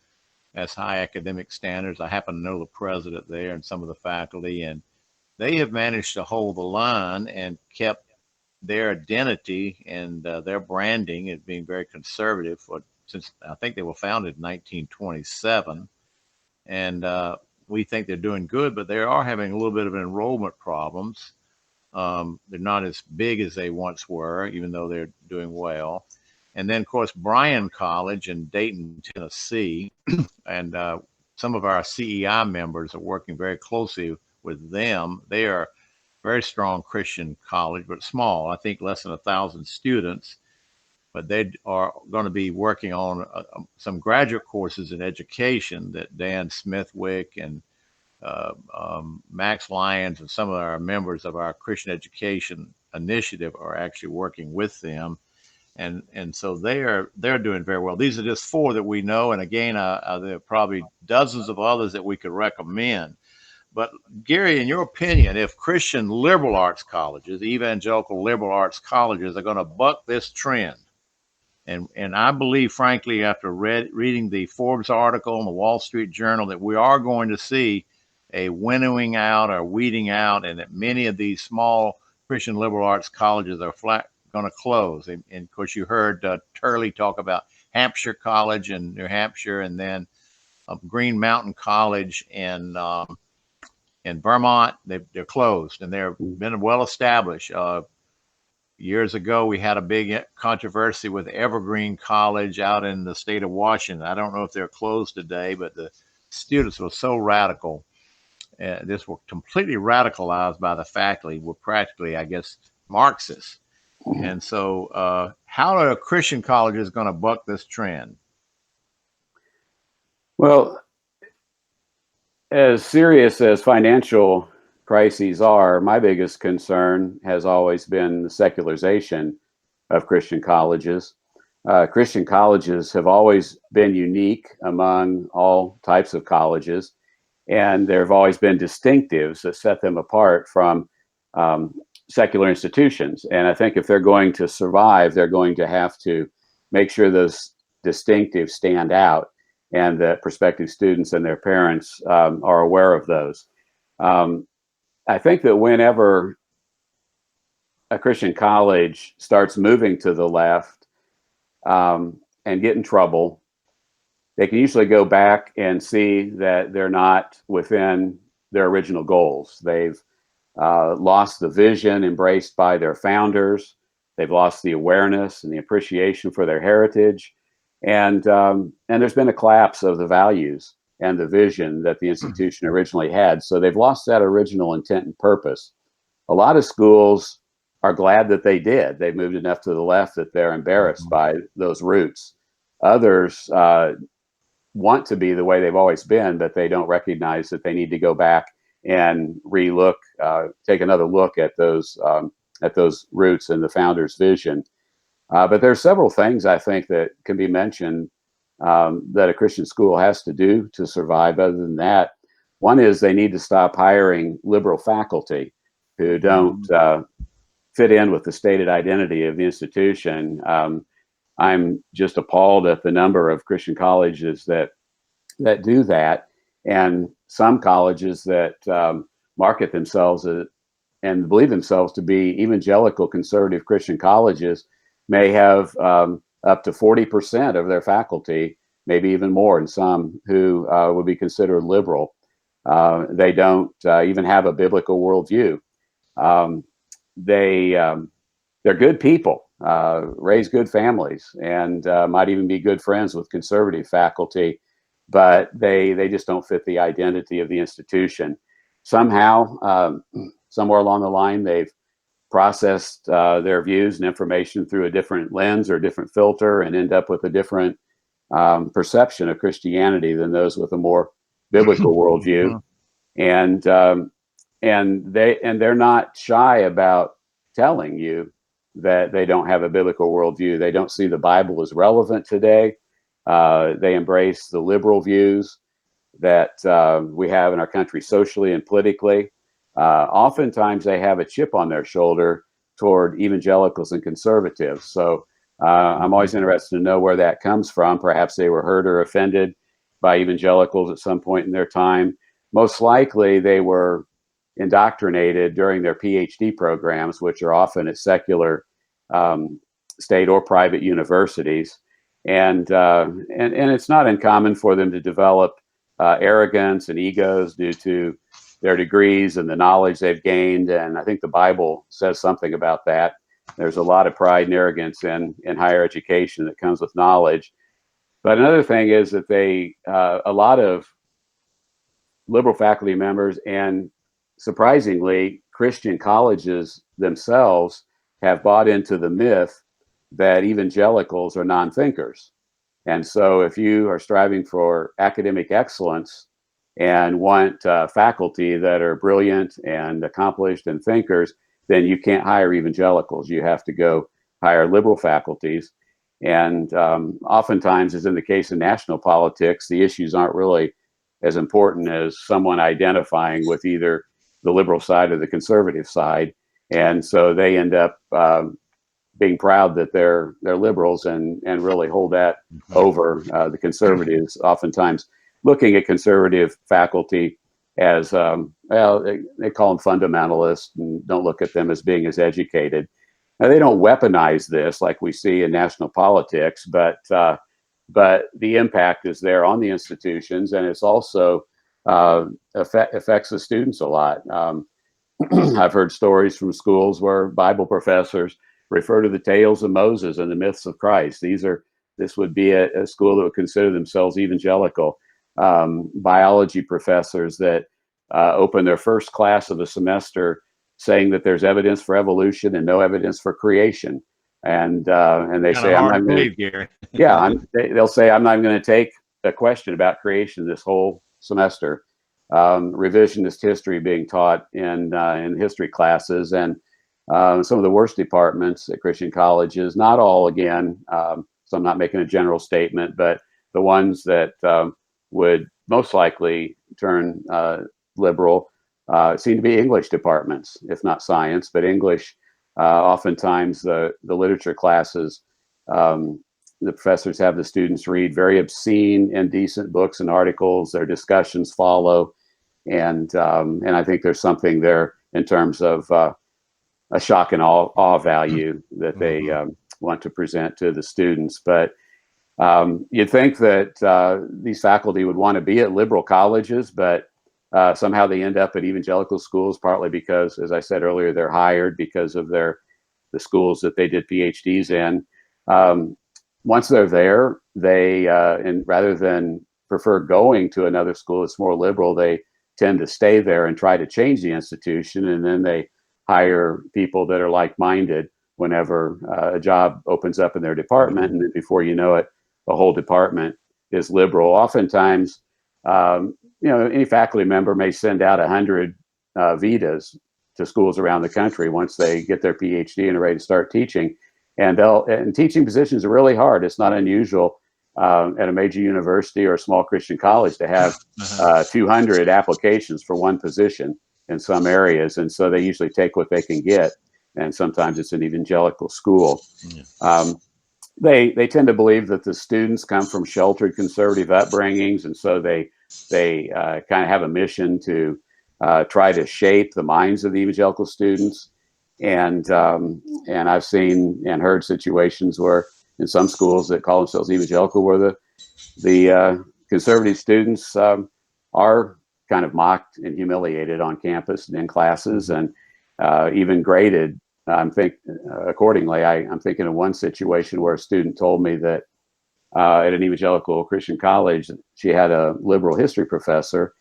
has high academic standards. I happen to know the president there and some of the faculty, and they have managed to hold the line and kept their identity and their branding as being very conservative since I think they were founded in 1927. And we think they're doing good, but they are having a little bit of enrollment problems. They're not as big as they once were, even though they're doing well. And then, of course, Bryan College in Dayton, Tennessee, and some of our CEI members are working very closely with them. They are a very strong Christian college, but small. I think less than 1,000 students. But they are going to be working on some graduate courses in education that Dan Smithwick and Max Lyons and some of our members of our Christian Education Initiative are actually working with them. And so they're doing very well. These are just 4 that we know. And again, there are probably dozens of others that we could recommend. But Gary, in your opinion, if Christian liberal arts colleges, evangelical liberal arts colleges, are going to buck this trend, and I believe, frankly, after reading the Forbes article in the Wall Street Journal, that we are going to see a winnowing out or weeding out, and that many of these small Christian liberal arts colleges are going to close. And of course, you heard Turley talk about Hampshire College in New Hampshire, and then Green Mountain College in Vermont. They're closed, and they've been well established. Years ago, we had a big controversy with Evergreen College out in the state of Washington. I don't know if they're closed today, but the students were so radical. This were completely radicalized by the faculty, were practically, I guess, Marxists. And so how are Christian colleges going to buck this trend? Well, as serious as financial crises are, my biggest concern has always been the secularization of Christian colleges. Christian colleges have always been unique among all types of colleges, and there have always been distinctives that set them apart from secular institutions. And I think if they're going to survive, they're going to have to make sure those distinctives stand out, and that prospective students and their parents are aware of those. I think that whenever a Christian college starts moving to the left and get in trouble, they can usually go back and see that they're not within their original goals. They've lost the vision embraced by their founders. They've lost the awareness and the appreciation for their heritage. And there's been a collapse of the values and the vision that the institution originally had. So they've lost that original intent and purpose. A lot of schools are glad that they did. They've moved enough to the left that they're embarrassed by those roots. Others want to be the way they've always been, but they don't recognize that they need to go back and take another look at those roots and the founder's vision. But there's several things I think that can be mentioned that a Christian school has to do to survive. Other than that, one is they need to stop hiring liberal faculty who don't fit in with the stated identity of the institution. I'm just appalled at the number of Christian colleges that do that, and some colleges that market themselves and believe themselves to be evangelical conservative Christian colleges may have up to 40% of their faculty, maybe even more, and some who would be considered liberal. They don't even have a biblical worldview. They're good people, raise good families, and might even be good friends with conservative faculty, but they just don't fit the identity of the institution. Somehow, somewhere along the line, they've processed their views and information through a different lens or different filter, and end up with a different perception of Christianity than those with a more biblical worldview. And they're not shy about telling you that they don't have a biblical worldview. They don't see the Bible as relevant today. They embrace the liberal views that we have in our country socially and politically. Oftentimes they have a chip on their shoulder toward evangelicals and conservatives. So I'm always interested to know where that comes from. Perhaps they were hurt or offended by evangelicals at some point in their time. Most likely they were indoctrinated during their PhD programs, which are often at secular state or private universities. And it's not uncommon for them to develop arrogance and egos due to their degrees and the knowledge they've gained. And I think the Bible says something about that. There's a lot of pride and arrogance in higher education that comes with knowledge. But another thing is that a lot of liberal faculty members and surprisingly Christian colleges themselves have bought into the myth that evangelicals are non-thinkers. And so if you are striving for academic excellence and want faculty that are brilliant and accomplished and thinkers, then you can't hire evangelicals. You have to go hire liberal faculties. And oftentimes, as in the case of national politics, the issues aren't really as important as someone identifying with either the liberal side or the conservative side. And so they end up being proud that they're liberals and really hold that over the conservatives, oftentimes looking at conservative faculty as, well, they call them fundamentalists and don't look at them as being as educated. Now, they don't weaponize this like we see in national politics, but the impact is there on the institutions, and it's also affects the students a lot. I've heard stories from schools where Bible professors refer to the tales of Moses and the myths of Christ. This would be a school that would consider themselves evangelical. Biology professors that open their first class of the semester saying that there's evidence for evolution and no evidence for creation. And they say, I'm not going to, yeah, they'll say, I'm not going to take a question about creation this whole semester. Revisionist history being taught in history classes, and some of the worst departments at Christian colleges, not all again, so I'm not making a general statement, but the ones that would most likely turn liberal seem to be English departments, if not science, but English. Oftentimes the literature classes, the professors have the students read very obscene, indecent books and articles. Their discussions follow, and I think there's something there in terms of a shock and awe value that they want to present to the students. But you'd think that these faculty would want to be at liberal colleges, but somehow they end up at evangelical schools, partly because, as I said earlier, they're hired because of the schools that they did PhDs in. Once they're there, they and rather than prefer going to another school that's more liberal, they tend to stay there and try to change the institution, and then they hire people that are like-minded whenever a job opens up in their department, and then before you know it, the whole department is liberal. Oftentimes, any faculty member may send out 100 visas to schools around the country once they get their PhD and are ready to start teaching. And teaching positions are really hard. It's not unusual at a major university or a small Christian college to have 200 applications for one position in some areas. And so they usually take what they can get. And sometimes it's an evangelical school. They tend to believe that the students come from sheltered conservative upbringings. And so they kind of have a mission to try to shape the minds of the evangelical students. And I've seen and heard situations where in some schools that call themselves evangelical, where the conservative students are kind of mocked and humiliated on campus and in classes, and even graded. Accordingly. I'm thinking of one situation where a student told me that at an evangelical Christian college, she had a liberal history professor,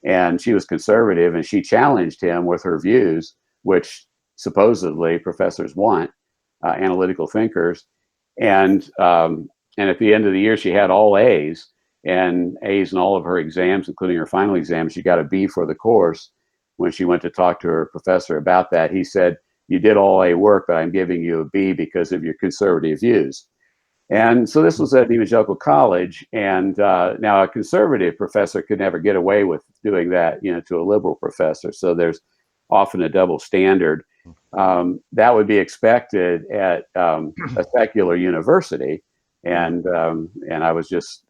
and she was conservative, and she challenged him with her views, which supposedly professors want, analytical thinkers. And at the end of the year, she had all A's, and A's in all of her exams, including her final exam. She got a B for the course. When she went to talk to her professor about that, he said, "You did all A work, but I'm giving you a B because of your conservative views." And so this was at an evangelical college, and now a conservative professor could never get away with doing that, to a liberal professor. So there's often a double standard. That would be expected at a secular university, and I was just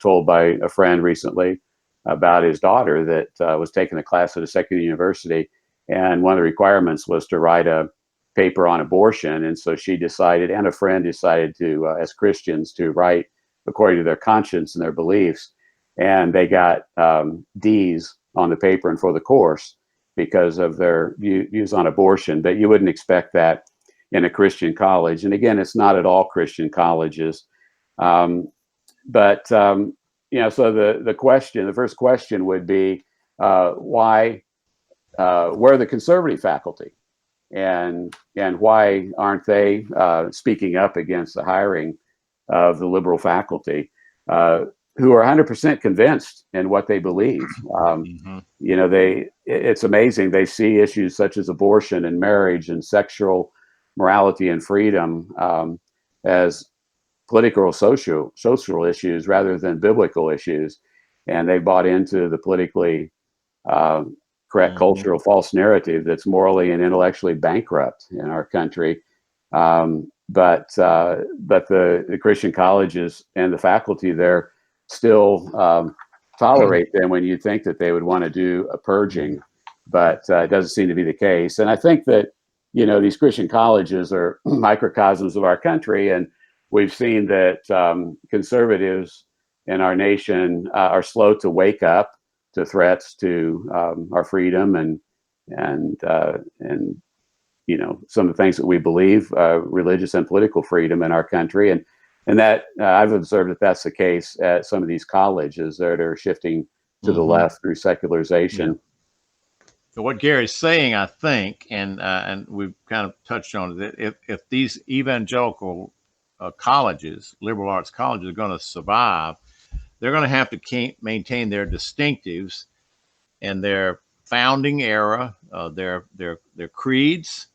told by a friend recently about his daughter that was taking a class at a secular university, and one of the requirements was to write a paper on abortion. And so she decided, and a friend decided to, as Christians, to write according to their conscience and their beliefs. And they got D's on the paper and for the course because of their views on abortion. But you wouldn't expect that in a Christian college. And again, it's not at all Christian colleges. So the first question would be, why, where are the conservative faculty? And why aren't they speaking up against the hiring of the liberal faculty who are 100% convinced in what they believe? It's amazing. They see issues such as abortion and marriage and sexual morality and freedom as political or social issues rather than biblical issues. and they bought into the politically correct cultural false narrative that's morally and intellectually bankrupt in our country. But the Christian colleges and the faculty there still tolerate them when you think that they would want to do a purging, but it doesn't seem to be the case. And I think that, you know, these Christian colleges are microcosms of our country, and we've seen that conservatives in our nation are slow to wake up to threats to our freedom and you know, some of the things that we believe, religious and political freedom in our country, and that I've observed that that's the case at some of these colleges that are shifting to the left through secularization. Yeah. So what Gary's saying, I think, and we've kind of touched on it, if these evangelical colleges, liberal arts colleges, are going to survive, they're going to have to maintain their distinctives and their founding era, their creeds,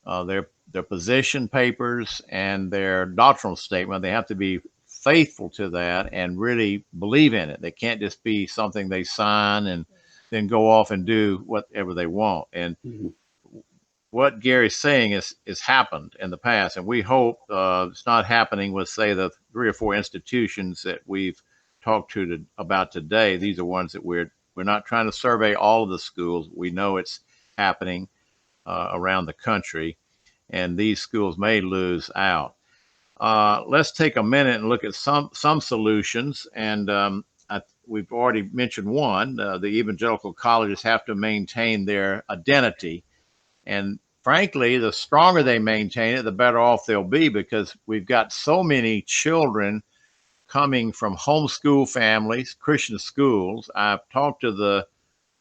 their position papers, and their doctrinal statement. They have to be faithful to that and really believe in it. They can't just be something they sign and then go off and do whatever they want. And what Gary's saying is happened in the past, and we hope it's not happening with, say, the 3 or 4 institutions that we've talked about today. These are ones that we're not trying to survey all of the schools. We know it's happening around the country, and these schools may lose out. Let's take a minute and look at some solutions. And we've already mentioned one. The evangelical colleges have to maintain their identity. And frankly, the stronger they maintain it, the better off they'll be, because we've got so many children coming from homeschool families, Christian schools. I've talked to the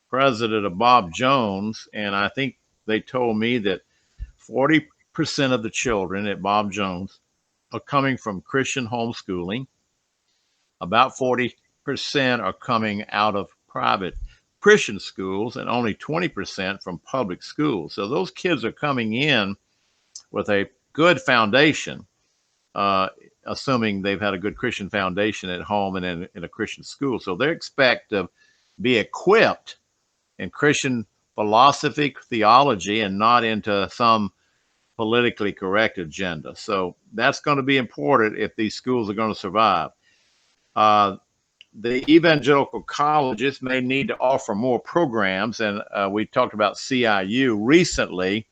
president of Bob Jones, and I think they told me that 40% of the children at Bob Jones are coming from Christian homeschooling. About 40% are coming out of private Christian schools, and only 20% from public schools. So those kids are coming in with a good foundation, assuming they've had a good Christian foundation at home and in a Christian school. So they expect to be equipped in Christian philosophy, theology, and not into some politically correct agenda. So that's going to be important if these schools are going to survive. The evangelical colleges may need to offer more programs, and we talked about CIU recently,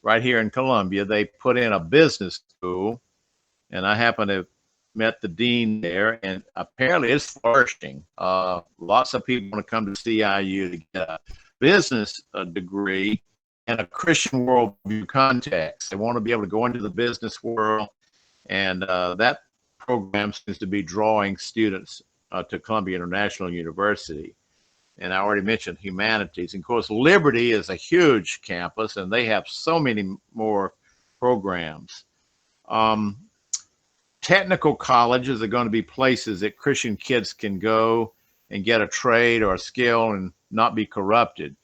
right here in Columbia. They put in a business school, and I happen to have met the dean there, and apparently it's flourishing. Lots of people want to come to CIU to get a business degree in a Christian worldview context. They want to be able to go into the business world, and that program seems to be drawing students to Columbia International University. And I already mentioned humanities. And of course, Liberty is a huge campus, and they have so many more programs. Technical colleges are going to be places that Christian kids can go and get a trade or a skill and not be corrupted.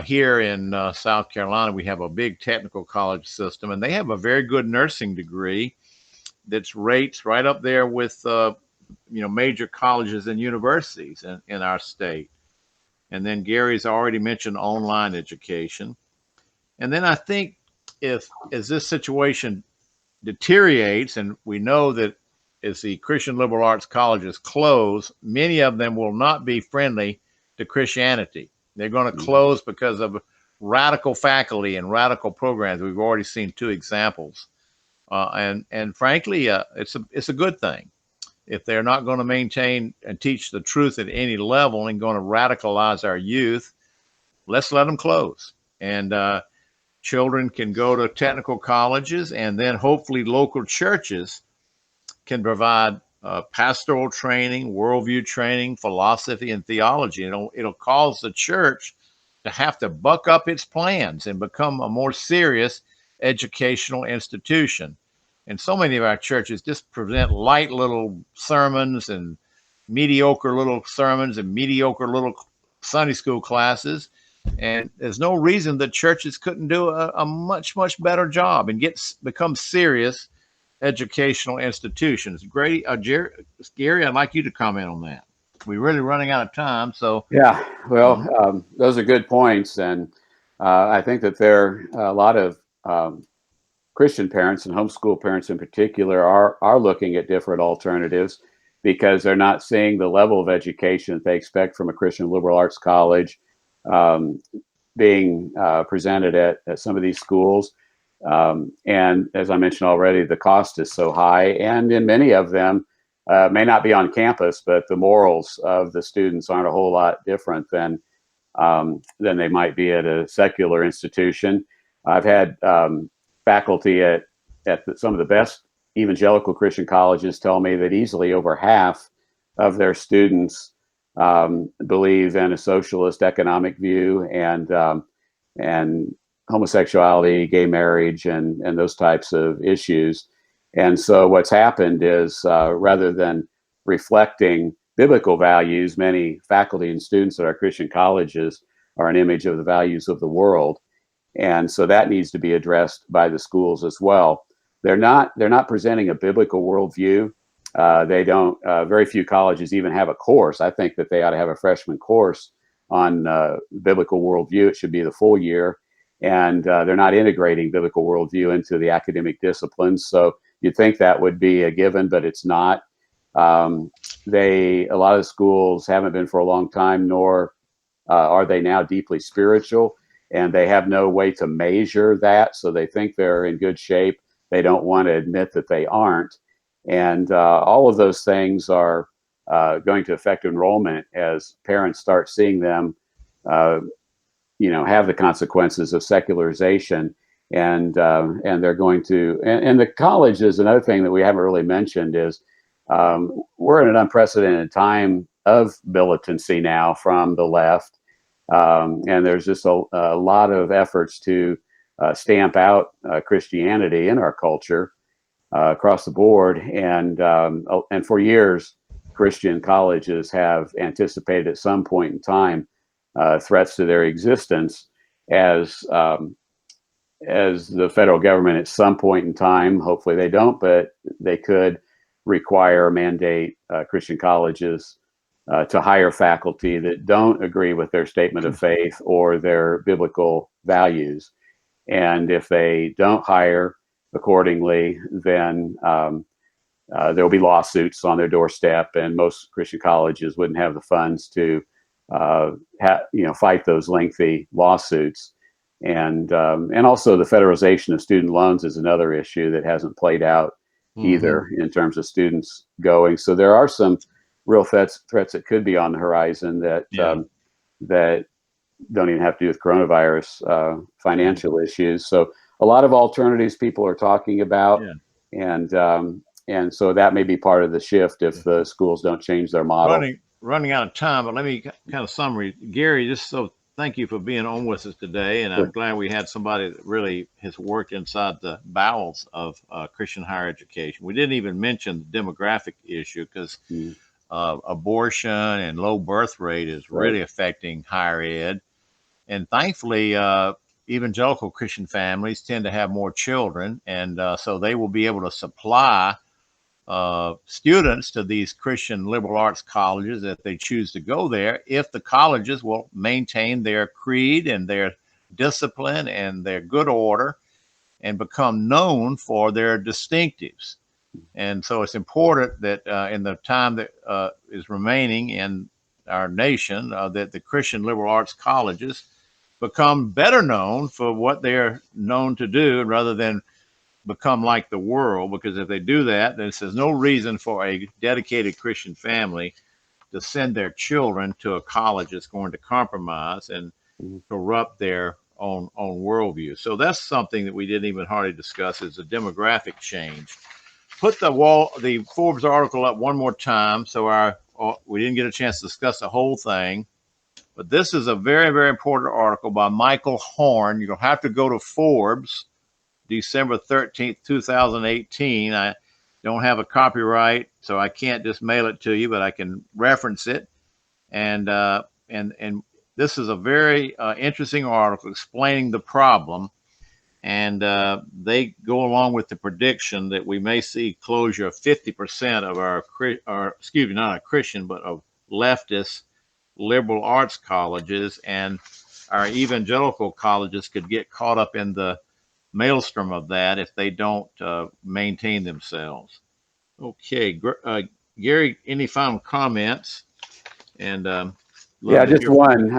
Here in South Carolina, we have a big technical college system, and they have a very good nursing degree that's rates right up there with major colleges and universities in our state. And then Gary's already mentioned online education. And then I think as this situation deteriorates, and we know that as the Christian liberal arts colleges close, many of them will not be friendly to Christianity. They're going to close because of radical faculty and radical programs. We've already seen 2 examples. And frankly, it's a good thing. If they're not going to maintain and teach the truth at any level and going to radicalize our youth, let's let them close. And children can go to technical colleges, and then hopefully local churches can provide pastoral training, worldview training, philosophy, and theology. It'll cause the church to have to buck up its plans and become a more serious educational institution. And so many of our churches just present light little sermons and mediocre little sermons and mediocre little Sunday school classes. And there's no reason that churches couldn't do a much, much better job and become serious educational institutions. Gary, I'd like you to comment on that. we're really running out of time. So Yeah, well, those are good points, and I think that there are a lot of Christian parents and homeschool parents in particular are looking at different alternatives because they're not seeing the level of education that they expect from a Christian liberal arts college um, being presented at some of these schools. And as I mentioned already, the cost is so high, and in many of them may not be on campus, but the morals of the students aren't a whole lot different than they might be at a secular institution. I've had faculty at some of the best evangelical Christian colleges tell me that easily over half of their students believe in a socialist economic view and homosexuality, gay marriage, and those types of issues. And so what's happened is rather than reflecting biblical values, many faculty and students at our Christian colleges are an image of the values of the world. And so that needs to be addressed by the schools as well. They're not presenting a biblical worldview. They don't. Very few colleges even have a course. I think that they ought to have a freshman course on biblical worldview. It should be the full year, and they're not integrating biblical worldview into the academic disciplines. So you'd think that would be a given, but it's not. A lot of schools haven't been for a long time, nor are they now deeply spiritual, and they have no way to measure that. So they think they're in good shape. They don't want to admit that they aren't. And all of those things are going to affect enrollment as parents start seeing them, have the consequences of secularization. And they're going to, and the college is another thing that we haven't really mentioned is we're in an unprecedented time of militancy now from the left. And there's just a lot of efforts to stamp out Christianity in our culture across the board. And for years, Christian colleges have anticipated at some point in time threats to their existence as the federal government at some point in time, hopefully they don't, but they could require or mandate Christian colleges to hire faculty that don't agree with their statement of faith or their biblical values. And if they don't hire accordingly, then there will be lawsuits on their doorstep, and most Christian colleges wouldn't have the funds to fight those lengthy lawsuits. And also the federalization of student loans is another issue that hasn't played out either in terms of students going. So there are some real threats that could be on the horizon that that don't even have to do with coronavirus financial issues. So a lot of alternatives people are talking about, and so that may be part of the shift if the schools don't change their model. Running out of time, but let me kind of summary. Gary, just so thank you for being on with us today, and I'm glad we had somebody that really has worked inside the bowels of Christian higher education. We didn't even mention the demographic issue because abortion and low birth rate is really affecting higher ed. And thankfully, evangelical Christian families tend to have more children, and so they will be able to supply students to these Christian liberal arts colleges if they choose to go there, if the colleges will maintain their creed and their discipline and their good order and become known for their distinctives. And so it's important that in the time that is remaining in our nation, that the Christian liberal arts colleges become better known for what they're known to do rather than become like the world. Because if they do that, then there's no reason for a dedicated Christian family to send their children to a college that's going to compromise and corrupt their own worldview. So that's something that we didn't even hardly discuss, is the demographic change. Put the Forbes article up one more time. So we didn't get a chance to discuss the whole thing, but this is a very, very important article by Michael Horn. You'll have to go to Forbes, December 13th, 2018. I don't have a copyright, so I can't just mail it to you, but I can reference it. And this is a very interesting article explaining the problem. And they go along with the prediction that we may see closure of 50% of not a Christian, but of leftist liberal arts colleges, and our evangelical colleges could get caught up in the maelstrom of that if they don't maintain themselves. Okay, Gary, any final comments? And yeah, just one.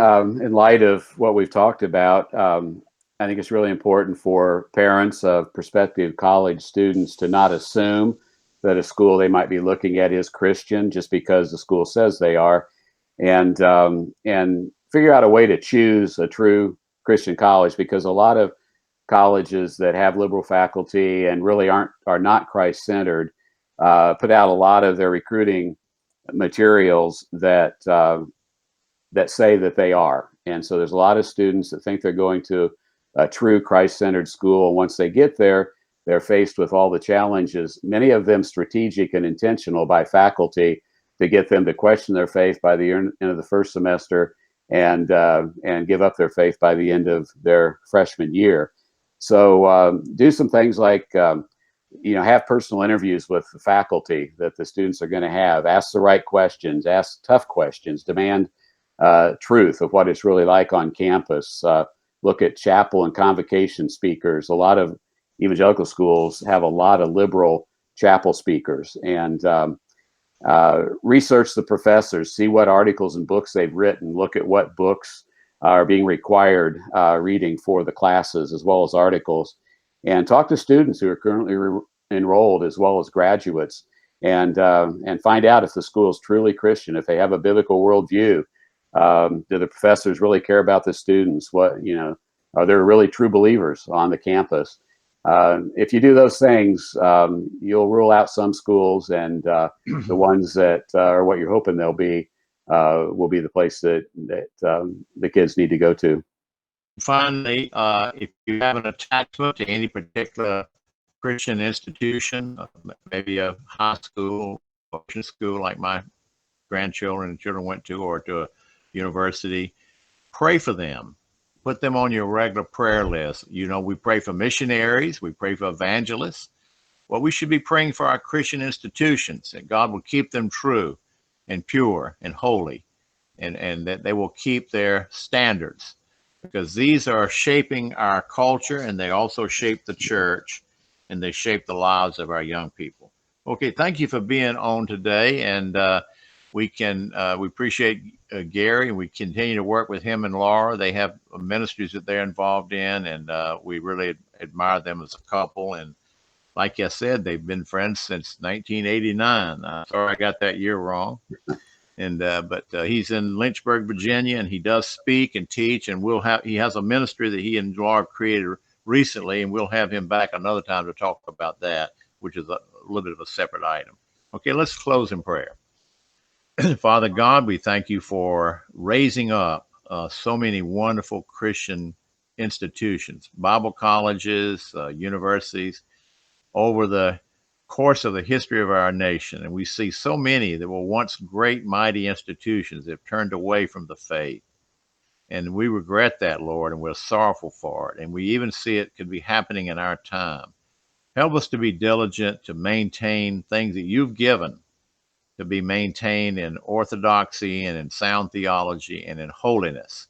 In light of what we've talked about, I think it's really important for parents of prospective college students to not assume that a school they might be looking at is Christian just because the school says they are, and figure out a way to choose a true Christian college, because a lot of colleges that have liberal faculty and really are not Christ-centered put out a lot of their recruiting materials that say that they are. And so there's a lot of students that think they're going to a true Christ-centered school. Once they get there, they're faced with all the challenges, many of them strategic and intentional by faculty, to get them to question their faith by the end of the first semester and give up their faith by the end of their freshman year. So do some things like have personal interviews with the faculty that the students are going to have. Ask the right questions. Ask tough questions. Demand truth of what it's really like on campus. Look at chapel and convocation speakers. A lot of evangelical schools have a lot of liberal chapel speakers, and research the professors, see what articles and books they've written, look at what books are being required reading for the classes, as well as articles, and talk to students who are currently enrolled as well as graduates, and find out if the school is truly Christian, if they have a biblical worldview. Do the professors really care about the students? Are there really true believers on the campus? If you do those things, you'll rule out some schools, and the ones that are what you're hoping they'll be will be the place that the kids need to go to. Finally, if you have an attachment to any particular Christian institution, maybe a high school, or school like my grandchildren and children went to, or to a university, pray for them. Put them on your regular prayer list. We pray for missionaries, we pray for evangelists. Well, we should be praying for our Christian institutions, that God will keep them true and pure and holy, and that they will keep their standards, because these are shaping our culture, and they also shape the church, and they shape the lives of our young people. Okay, thank you for being on today, and we appreciate Gary, and we continue to work with him and Laura. They have ministries that they're involved in, and we really admire them as a couple. And like I said, they've been friends since 1989. Sorry I got that year wrong. And but he's in Lynchburg, Virginia, and he does speak and teach, and he has a ministry that he and Laura created recently, and we'll have him back another time to talk about that, which is a little bit of a separate item. Okay, let's close in prayer. Father God, we thank you for raising up so many wonderful Christian institutions, Bible colleges, universities, over the course of the history of our nation. And we see so many that were once great, mighty institutions that have turned away from the faith. And we regret that, Lord, and we're sorrowful for it. And we even see it could be happening in our time. Help us to be diligent to maintain things that you've given to be maintained in orthodoxy and in sound theology and in holiness.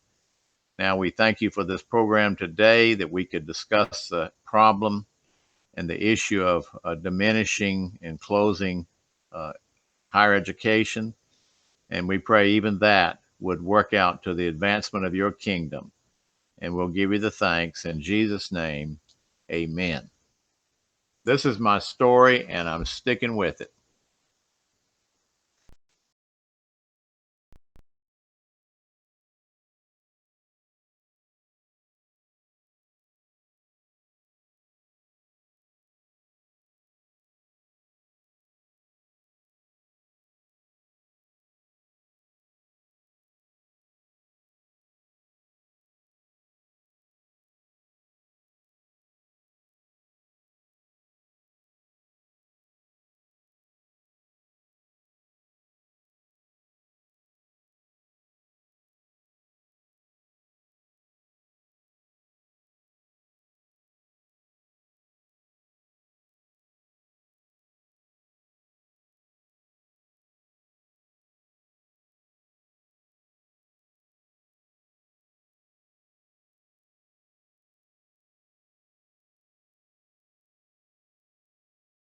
Now, we thank you for this program today, that we could discuss the problem and the issue of diminishing and closing higher education. And we pray even that would work out to the advancement of your kingdom. And we'll give you the thanks in Jesus' name. Amen. This is my story, and I'm sticking with it.